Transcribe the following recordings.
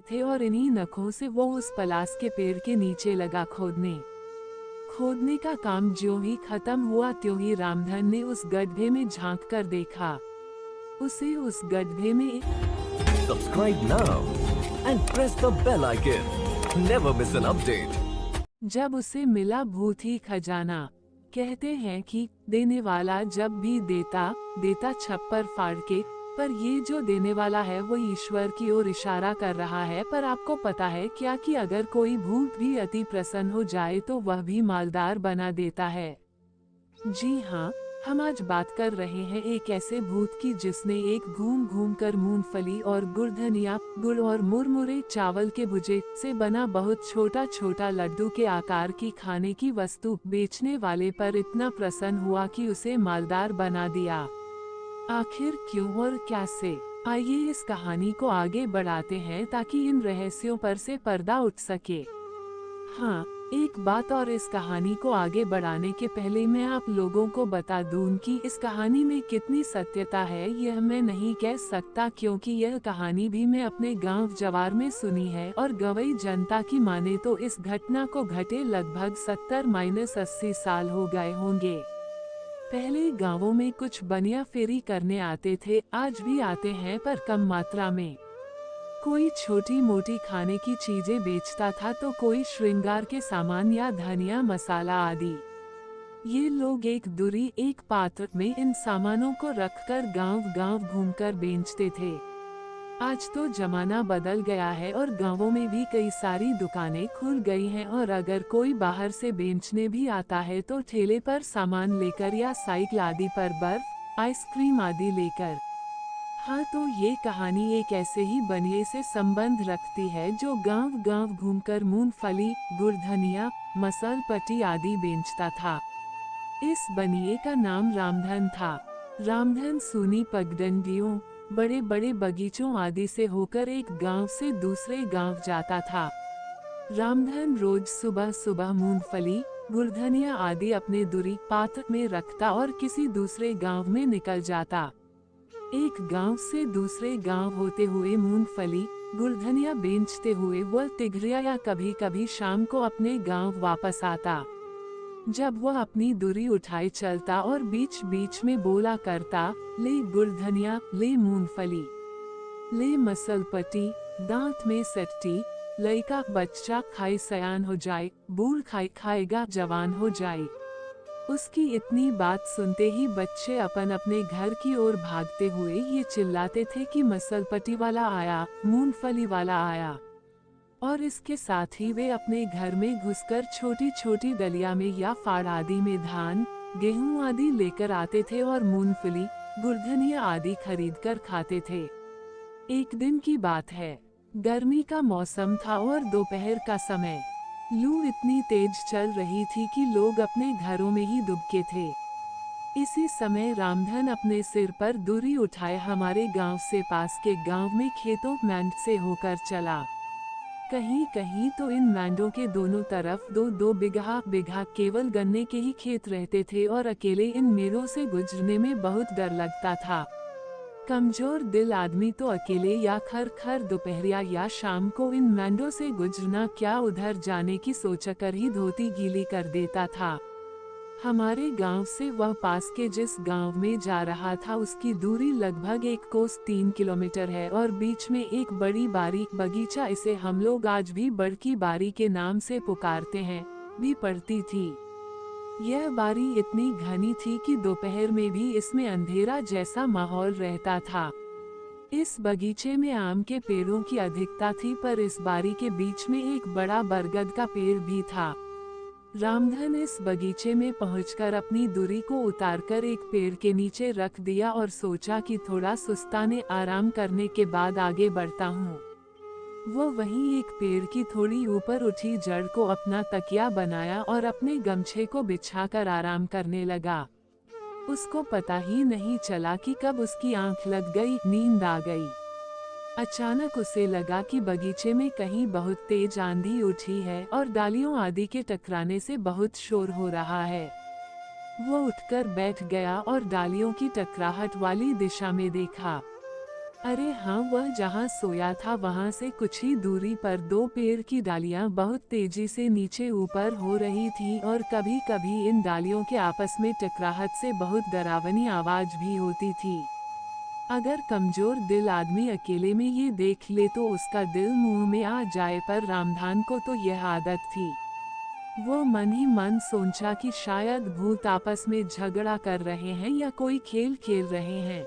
थे और इन्हीं नखों से वो उस पलास के पेड़ के नीचे लगा खोदने का काम ज्यों ही खत्म हुआ त्यों ही रामधन ने उस गड्ढे में झांक कर देखा। उसे उस गड्ढे में Subscribe now and press the bell icon. Never miss an update. जब उसे मिला भूत ही खजाना। कहते हैं कि देने वाला जब भी देता छप्पर फाड़ के, पर ये जो देने वाला है वो ईश्वर की ओर इशारा कर रहा है। पर आपको पता है क्या कि अगर कोई भूत भी अति प्रसन्न हो जाए तो वह भी मालदार बना देता है। जी हाँ, हम आज बात कर रहे हैं एक ऐसे भूत की जिसने एक घूम घूम कर मूंगफली और गुड़धनिया, गुड़ और मुरमुरे चावल के भुजे से बना बहुत छोटा छोटा लड्डू के आकार की खाने की वस्तु बेचने वाले पर इतना प्रसन्न हुआ कि उसे मालदार बना दिया। आखिर क्यों और कैसे? आइए इस कहानी को आगे बढ़ाते हैं ताकि इन रहस्यों पर से पर्दा उठ सके। हाँ, एक बात और, इस कहानी को आगे बढ़ाने के पहले मैं आप लोगों को बता दूं कि इस कहानी में कितनी सत्यता है यह मैं नहीं कह सकता, क्योंकि यह कहानी भी मैं अपने गांव जवार में सुनी है और गवई जनता की माने तो इस घटना को घटे लगभग 70-80 साल हो गए होंगे। पहले गांवों में कुछ बनिया फेरी करने आते थे, आज भी आते हैं पर कम मात्रा में। कोई छोटी मोटी खाने की चीजें बेचता था तो कोई श्रृंगार के सामान या धनिया मसाला आदि। ये लोग एक दूरी एक पात्र में इन सामानों को रखकर गांव घूमकर बेचते थे। आज तो जमाना बदल गया है और गांवों में भी कई सारी दुकानें खुल गई हैं और अगर कोई बाहर से बेचने भी आता है तो ठेले पर सामान लेकर या साइकिल आदि पर बर्फ, आइसक्रीम आदि लेकर। हाँ, तो ये कहानी एक ऐसे ही बनिए से संबंध रखती है जो गांव घूमकर मूंगफली, गुड़धनिया, मसलपट्टी आदि बेचता था। इस बनिए का नाम रामधन था। रामधन सूनी पगडंडियों, बड़े बड़े बगीचों आदि से होकर एक गांव से दूसरे गांव जाता था। रामधन रोज सुबह सुबह मूंगफली, गुड़धनिया आदि अपने दूरी पात्र में रखता और किसी दूसरे गांव में निकल जाता। एक गांव से दूसरे गांव होते हुए मूंगफली, गुड़धनिया बेचते हुए वह तिघरिया या कभी कभी शाम को अपने गांव वापस आता। जब वह अपनी दूरी उठाए चलता और बीच बीच में बोला करता, ले गुड़धनिया, ले मूंगफली, ले मसलपट्टी, दांत में सट्टी, लड़का बच्चा खाए सयान हो जाए, बूढ़ खाएगा जवान हो जाए। उसकी इतनी बात सुनते ही बच्चे अपन अपने घर की ओर भागते हुए ये चिल्लाते थे कि मसलपट्टी वाला आया, मूंगफली वाला आया। और इसके साथ ही वे अपने घर में घुसकर छोटी छोटी डलिया में या फाड़ आदि में धान, गेहूं आदि लेकर आते थे और मूंगफली, गुड़धनिया आदि खरीद कर खाते थे। एक दिन की बात है, गर्मी का मौसम था और दोपहर का समय। लू इतनी तेज चल रही थी कि लोग अपने घरों में ही दुबके थे। इसी समय रामधन अपने सिर पर दूरी उठाए हमारे गांव से पास के गांव में खेतों मैंड से होकर चला। कहीं कहीं तो इन मैंडों के दोनों तरफ दो दो बिगहा केवल गन्ने के ही खेत रहते थे और अकेले इन मेड़ों से गुजरने में बहुत डर लगता था। कमजोर दिल आदमी तो अकेले या खर दोपहरिया या शाम को इन मैंडों से गुजरना क्या उधर जाने की सोचकर ही धोती गीली कर देता था। हमारे गांव से वह पास के जिस गांव में जा रहा था उसकी दूरी लगभग 1 कोस 3 किलोमीटर है और बीच में एक बड़ी बारी बगीचा, इसे हम लोग आज भी बड़की बारी के नाम से पुकारते हैं, भी पड़ती थी। यह बारी इतनी घनी थी कि दोपहर में भी इसमें अंधेरा जैसा माहौल रहता था। इस बगीचे में आम के पेड़ों की अधिकता थी पर इस बारी के बीच में एक बड़ा बरगद का पेड़ भी था। रामधन इस बगीचे में पहुंचकर अपनी दूरी को उतारकर एक पेड़ के नीचे रख दिया और सोचा कि थोड़ा सुस्ताने आराम करने के बाद आगे बढ़ता हूँ। वो वहीं एक पेड़ की थोड़ी ऊपर उठी जड़ को अपना तकिया बनाया और अपने गमछे को बिछाकर आराम करने लगा। उसको पता ही नहीं चला कि कब उसकी आंख लग गई, नींद आ गई। अचानक उसे लगा कि बगीचे में कहीं बहुत तेज आंधी उठी है और डालियों आदि के टकराने से बहुत शोर हो रहा है। वो उठकर बैठ गया और डालियों की टकराहट वाली दिशा में देखा। अरे हाँ, वह जहाँ सोया था वहाँ से कुछ ही दूरी पर दो पेड़ की डालियाँ बहुत तेजी से नीचे ऊपर हो रही थी और कभी कभी इन डालियों के आपस में टकराहट से बहुत डरावनी आवाज भी होती थी। अगर कमजोर दिल आदमी अकेले में ये देख ले तो उसका दिल मुंह में आ जाए, पर रामधान को तो यह आदत थी। वो मन ही मन सोचा कि शायद भूत आपस में झगड़ा कर रहे हैं या कोई खेल खेल रहे हैं।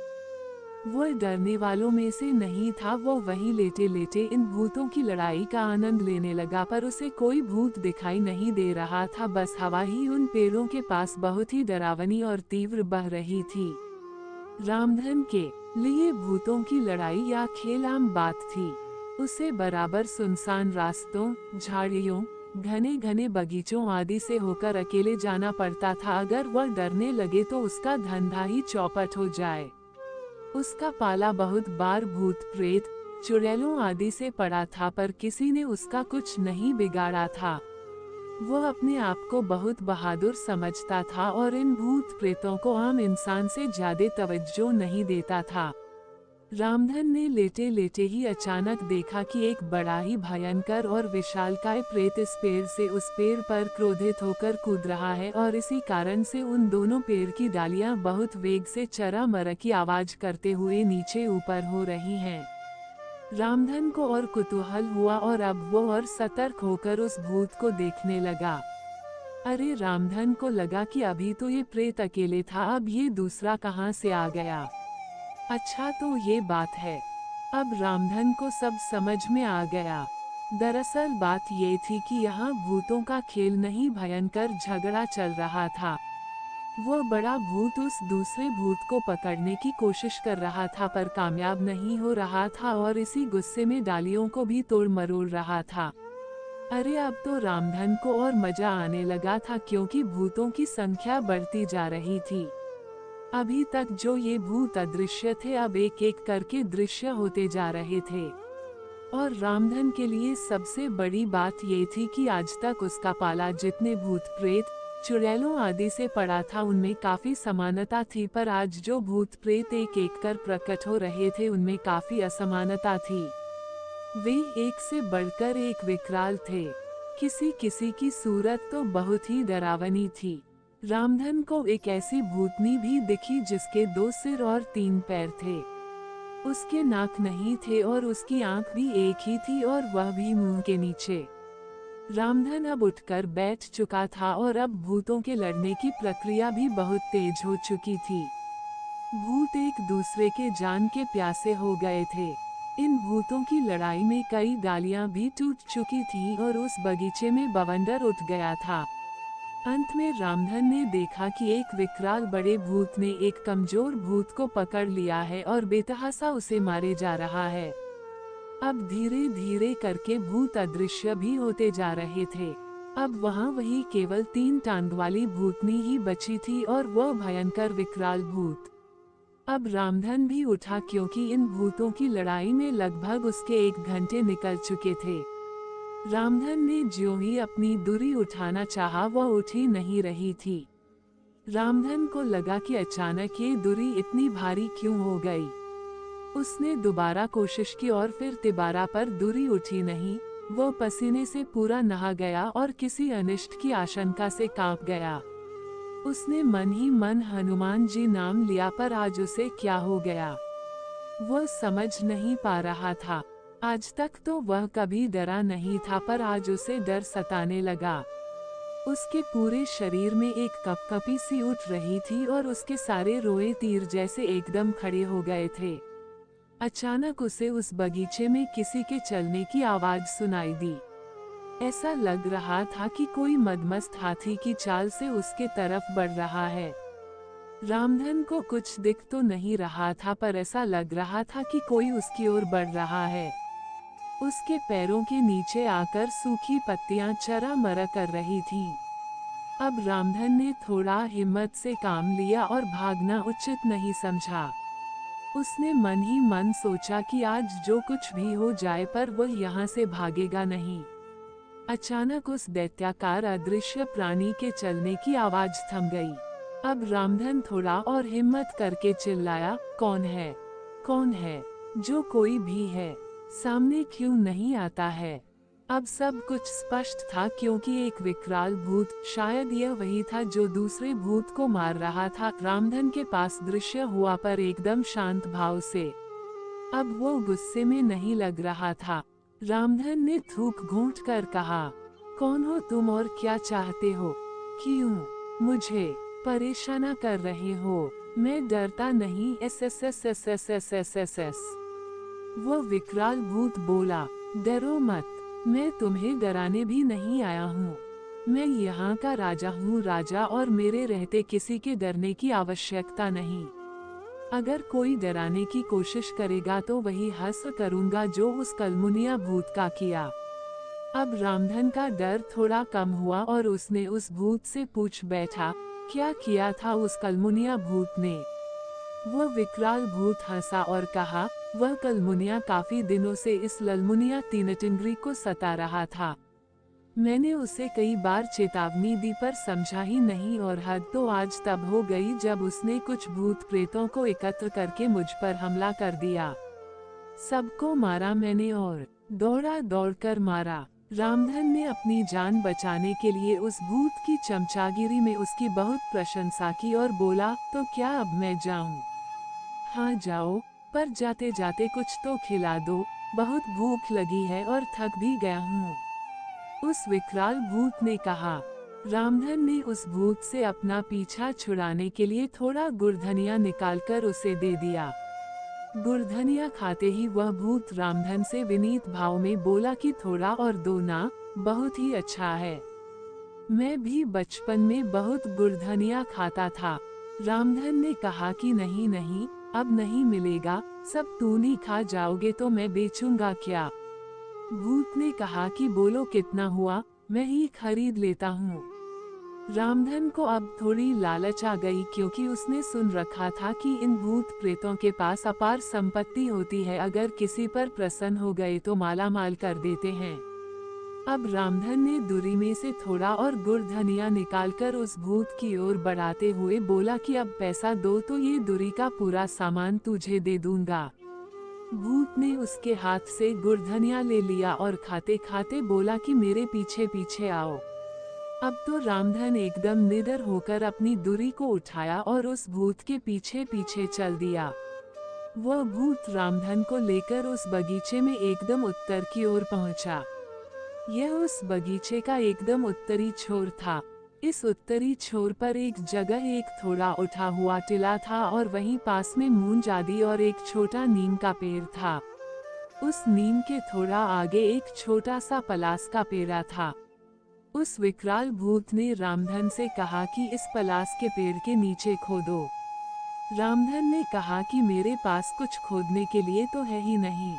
वो डरने वालों में से नहीं था। वो वहीं लेटे लेटे इन भूतों की लड़ाई का आनंद लेने लगा, पर उसे कोई भूत दिखाई नहीं दे रहा था। बस हवा ही उन पेड़ों के पास बहुत ही डरावनी और तीव्र बह रही थी। रामधन के लिए भूतों की लड़ाई या खेल आम बात थी। उसे बराबर सुनसान रास्तों, झाड़ियों, घने घने बगीचों आदि से होकर अकेले जाना पड़ता था। अगर वह डरने लगे तो उसका धंधा ही चौपट हो जाए। उसका पाला बहुत बार भूत प्रेत, चुड़ैलों आदि से पड़ा था, पर किसी ने उसका कुछ नहीं बिगाड़ा था। वो अपने आप को बहुत बहादुर समझता था और इन भूत प्रेतों को आम इंसान से ज्यादा तवज्जो नहीं देता था। रामधन ने लेटे लेटे ही अचानक देखा कि एक बड़ा ही भयंकर और विशालकाय प्रेत इस पेड़ से उस पेड़ पर क्रोधित होकर कूद रहा है और इसी कारण से उन दोनों पेड़ की डालियां बहुत वेग से चरा-मरा की आवाज करते हुए नीचे ऊपर हो रही हैं। रामधन को और कुतूहल हुआ और अब वो और सतर्क होकर उस भूत को देखने लगा। अरे रामधन को लगा कि अभी तो ये प्रेत अकेले था, अब ये दूसरा कहाँ से आ गया। अच्छा तो ये बात है। अब रामधन को सब समझ में आ गया। दरअसल बात ये थी कि यहाँ भूतों का खेल नहीं, भयंकर झगड़ा चल रहा था। वो बड़ा भूत उस दूसरे भूत को पकड़ने की कोशिश कर रहा था, पर कामयाब नहीं हो रहा था और इसी गुस्से में डालियों को भी तोड़ मरोड़ रहा था। अरे अब तो रामधन को और मजा आने लगा था, क्योंकि भूतों की संख्या बढ़ती जा रही थी। अभी तक जो ये भूत अदृश्य थे, अब एक एक करके दृश्य होते जा रहे थे। और रामधन के लिए सबसे बड़ी बात ये थी कि आज तक उसका पाला जितने भूत प्रेत, चुड़ैलों आदि से पड़ा था उनमें काफी समानता थी, पर आज जो भूत प्रेत एक एक कर प्रकट हो रहे थे उनमें काफी असमानता थी। वे एक से बढ़कर एक विकराल थे। किसी किसी की सूरत तो बहुत ही डरावनी थी। रामधन को एक ऐसी भूतनी भी दिखी जिसके 2 सिर और 3 पैर थे। उसके नाक नहीं थे और उसकी आंख भी एक ही थी और वह भी मुंह के नीचे। रामधन अब उठकर बैठ चुका था और अब भूतों के लड़ने की प्रक्रिया भी बहुत तेज हो चुकी थी। भूत एक दूसरे के जान के प्यासे हो गए थे। इन भूतों की लड़ाई में कई डालियां भी टूट चुकी थीं और उस बगीचे में बवंडर उठ गया था। अंत में रामधन ने देखा कि एक विकराल बड़े भूत ने एक कमजोर भूत को पकड़ लिया है और बेतहासा उसे मारे जा रहा है। अब धीरे धीरे करके भूत अदृश्य भी होते जा रहे थे। अब वहाँ वही केवल 3 टांग वाली भूतनी ही बची थी और वह भयंकर विकराल भूत। अब रामधन भी उठा, क्योंकि इन भूतों की लड़ाई में लगभग उसके 1 घंटे निकल चुके थे। रामधन ने ज्यों ही अपनी दूरी उठाना चाहा, वह उठ ही नहीं रही थी। रामधन को लगा कि अचानक ये दूरी इतनी भारी क्यों हो गई। उसने दोबारा कोशिश की और फिर तिबारा, पर दूरी उठी नहीं। वो पसीने से पूरा नहा गया और किसी अनिष्ट की आशंका से कांप गया। उसने मन ही मन हनुमान जी नाम लिया, पर आज उसे क्या हो गया वो समझ नहीं पा रहा था। आज तक तो वह कभी डरा नहीं था, पर आज उसे डर सताने लगा। उसके पूरे शरीर में एक कपकपी सी उठ रही थी और उसके सारे रोए तीर जैसे एकदम खड़े हो गए थे। अचानक उसे उस बगीचे में किसी के चलने की आवाज सुनाई दी। ऐसा लग रहा था कि कोई मदमस्त हाथी की चाल से उसके तरफ बढ़ रहा है। रामधन को कुछ दिख तो नहीं रहा था, पर ऐसा लग रहा था कि कोई उसकी ओर बढ़ रहा है। उसके पैरों के नीचे आकर सूखी पत्तियां चरा-मरा कर रही थीं। अब रामधन ने थोड़ा हिम्मत से काम लिया और भागना उचित नहीं समझा। उसने मन ही मन सोचा कि आज जो कुछ भी हो जाए, पर वह यहाँ से भागेगा नहीं। अचानक उस दैत्याकार अदृश्य प्राणी के चलने की आवाज थम गई। अब रामधन थोड़ा और हिम्मत करके चिल्लाया, कौन है? कौन है? जो कोई भी है सामने क्यों नहीं आता है। अब सब कुछ स्पष्ट था क्योंकि एक विकराल भूत, शायद यह वही था जो दूसरे भूत को मार रहा था, रामधन के पास दृश्य हुआ पर एकदम शांत भाव से। अब वो गुस्से में नहीं लग रहा था। रामधन ने थूक घूंट कर कहा, कौन हो तुम और क्या चाहते हो? क्यों मुझे परेशान कर रहे हो? मैं डरता नहीं। एस। वो विकराल भूत बोला, डरो मत, मैं तुम्हें डराने भी नहीं आया हूँ। मैं यहाँ का राजा हूँ, राजा, और मेरे रहते किसी के डरने की आवश्यकता नहीं। अगर कोई डराने की कोशिश करेगा तो वही हंस करूँगा जो उस कलमुनिया भूत का किया। अब रामधन का डर थोड़ा कम हुआ और उसने उस भूत से पूछ बैठा, क्या किया था उस कलमुनिया भूत ने? वह विकराल भूत हंसा और कहा, वह कलमुनिया काफी दिनों से इस ललमुनिया तीनटिंगरी को सता रहा था। मैंने उसे कई बार चेतावनी दी पर समझा ही नहीं, और हद तो आज तब हो गई जब उसने कुछ भूत प्रेतों को एकत्र करके मुझ पर हमला कर दिया। सबको मारा मैंने और दौड़कर मारा। रामधन ने अपनी जान बचाने के लिए उस भूत की चमचागिरी में उसकी बहुत प्रशंसा की और बोला, तो क्या अब मैं जाऊं? हाँ जाओ, पर जाते जाते कुछ तो खिला दो, बहुत भूख लगी है और थक भी गया हूँ। उस विकराल भूत ने कहा। रामधन ने उस भूत से अपना पीछा छुड़ाने के लिए थोड़ा गुड़धनिया निकालकर उसे दे दिया। गुड़धनिया खाते ही वह भूत रामधन से विनीत भाव में बोला कि थोड़ा और दो ना, बहुत ही अच्छा है। मैं भी बचपन में बहुत गुड़धनिया खाता था। रामधन ने कहा कि नहीं नहीं, अब नहीं मिलेगा, सब तू नहीं खा जाओगे तो मैं बेचूंगा क्या? भूत ने कहा कि बोलो कितना हुआ, मैं ही खरीद लेता हूँ। रामधन को अब थोड़ी लालच आ गई क्योंकि उसने सुन रखा था कि इन भूत प्रेतों के पास अपार संपत्ति होती है, अगर किसी पर प्रसन्न हो गए तो मालामाल कर देते हैं। अब रामधन ने दूरी में से थोड़ा और गुड़धनिया निकालकर उस भूत की ओर बढ़ाते हुए बोला कि अब पैसा दो तो ये दूरी का पूरा सामान तुझे दे दूंगा। भूत ने उसके हाथ से गुड़धनिया ले लिया और खाते खाते बोला कि मेरे पीछे पीछे आओ। अब तो रामधन एकदम निडर होकर अपनी दूरी को उठाया और उस भूत के पीछे पीछे चल दिया। वह भूत रामधन को लेकर उस बगीचे में एकदम उत्तर की ओर पहुंचा। यह उस बगीचे का एकदम उत्तरी छोर था। इस उत्तरी छोर पर एक जगह एक थोड़ा उठा हुआ टीला था और वहीं पास में मूंज आदि और एक छोटा नीम का पेड़ था। उस नीम के थोड़ा आगे एक छोटा सा पलास का पेड़ा था। उस विकराल भूत ने रामधन से कहा कि इस पलास के पेड़ के नीचे खोदो। रामधन ने कहा कि मेरे पास कुछ खोदने के लिए तो है ही नहीं,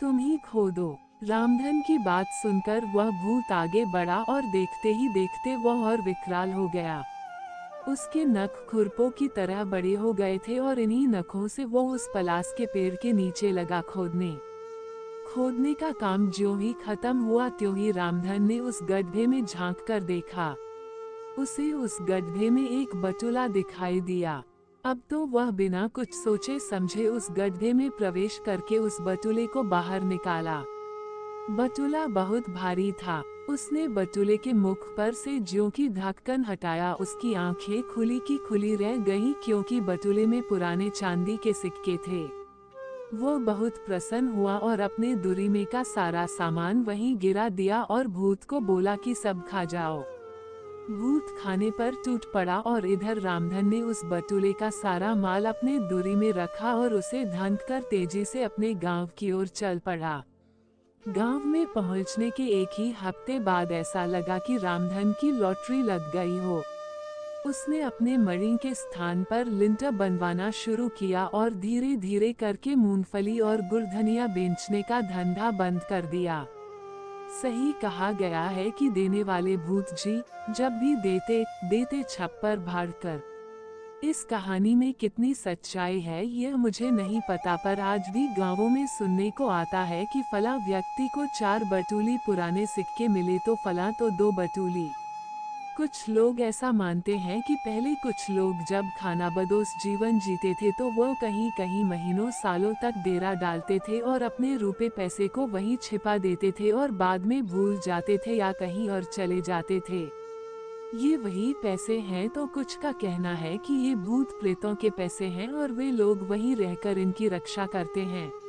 तुम ही खोदो। रामधन की बात सुनकर वह भूत आगे बढ़ा और देखते ही देखते वह और विकराल हो गया। उसके नख खुरपों की तरह बड़े हो गए थे और इन्हीं नखों से वो उस पलास के पेड़ के नीचे लगा खोदने का काम ज्यों ही खत्म हुआ त्यों ही रामधन ने उस गड्ढे में झांक कर देखा। उसे उस गड्ढे में एक बटुला दिखाई दिया। अब तो वह बिना कुछ सोचे समझे उस गड्ढे में प्रवेश करके उस बटुले को बाहर निकाला। बटुला बहुत भारी था। उसने बटुले के मुख पर से ज्यों की ढक्कन हटाया, उसकी आंखें खुली की खुली रह गईं क्योंकि बटुले में पुराने चांदी के सिक्के थे। वो बहुत प्रसन्न हुआ और अपने दूरी में का सारा सामान वहीं गिरा दिया और भूत को बोला कि सब खा जाओ। भूत खाने पर टूट पड़ा और इधर रामधन ने उस बटुले का सारा माल अपने दूरी में रखा और उसे ढंक कर तेजी से अपने गांव की ओर चल पड़ा। गांव में पहुंचने के एक ही हफ्ते बाद ऐसा लगा कि रामधन की लॉटरी लग गई हो। उसने अपने मणि के स्थान पर लिंटर बनवाना शुरू किया और धीरे धीरे करके मूंगफली और गुड़धनिया बेचने का धंधा बंद कर दिया। सही कहा गया है कि देने वाले भूत जी जब भी देते छप्पर फाड़ कर। इस कहानी में कितनी सच्चाई है यह मुझे नहीं पता, पर आज भी गांवों में सुनने को आता है कि फला व्यक्ति को 4 बटुली पुराने सिक्के मिले तो फला तो 2 बटुली। कुछ लोग ऐसा मानते हैं कि पहले कुछ लोग जब खानाबदोश जीवन जीते थे तो वो कहीं कहीं महीनों सालों तक डेरा डालते थे और अपने रुपए पैसे को वहीं छिपा देते थे और बाद में भूल जाते थे या कहीं और चले जाते थे। ये वही पैसे हैं, तो कुछ का कहना है कि ये भूत प्रेतों के पैसे हैं और वे लोग वहीं रहकर इनकी रक्षा करते हैं।